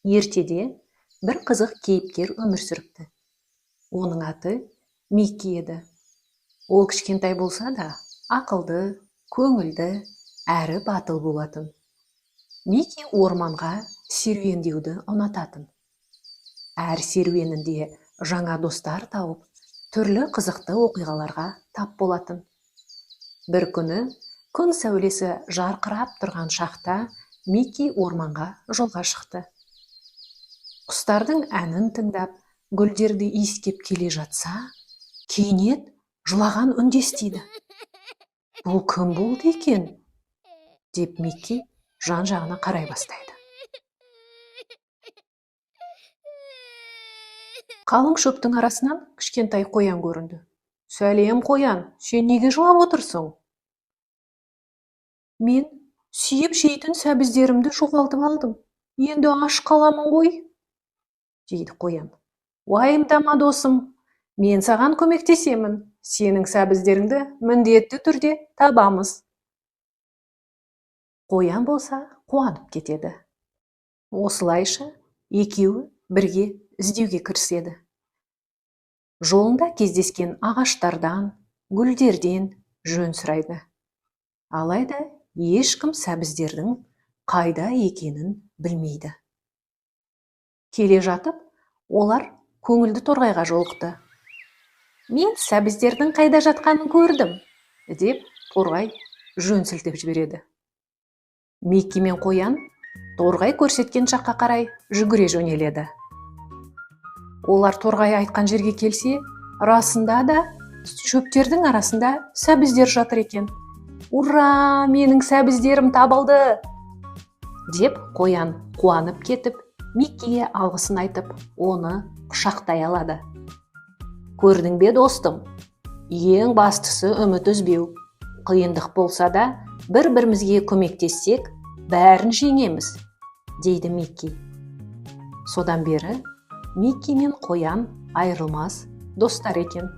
Ертеде бір қызық кейіпкер өмір сүріпті. Оның аты Микки еді. Ол кішкентай болса да, ақылды, көңілді, әрі батыл болатын. Микки орманға серуендеуді ұнататын. Әр серуенінде жаңа достар тауып, түрлі қызықты оқиғаларға тап болатын. Бір күні күн сәулесі жарқырап тұрған шақта Микки орманға жолға шықты. Құстардың әнін тыңдап, гүлдерді иіскеп келе жатса, кенет жылаған үн естиді. Бұл кім болды екен? Деп Микки жан-жағына қарай бастайды. Қалың шөптің арасынан кішкентай қоян көрінді. Сәлем қоян, сен неге жылап отырсың? Мен сүйіп жейтін сәбіздерімді жоғалтып алдым. Енді аш қаламын ғой, дейді қоян. Уайымдама досым, мен саған көмектесемін. Сенің сәбіздеріңді міндетті түрде табамыз. Қоян болса қуанып кетеді. Осылайша екеуі бірге іздеуге кіріседі. Жолында кездескен ағаштардан, гүлдерден жөн сұрайды. Алайда ешкім сәбіздердің қайда екенін білмейді. Келе жатып, олар көңілді торғайға жолықты. Мен сәбіздердің қайда жатқанын көрдім, деп торғай жөн сілтеп жібереді. Микки мен қоян торғай көрсеткен жаққа қарай жүгіре жөнеледі. Олар торғай айтқан жерге келсе, расында да шөптердің арасында сәбіздер жатыр екен. Ура, менің сәбіздерім табылды! Деп қоян қуанып кетіп, Миккиге алғысын айтып, оны құшақтай алады. Көрдің бе достым, ең бастысы үміт үзбеу. Қиындық болса да, бір-бірімізге көмектессек, бәрін жеңеміз, дейді Микки. Содан бері Микки мен қоян айырылмас достар екен.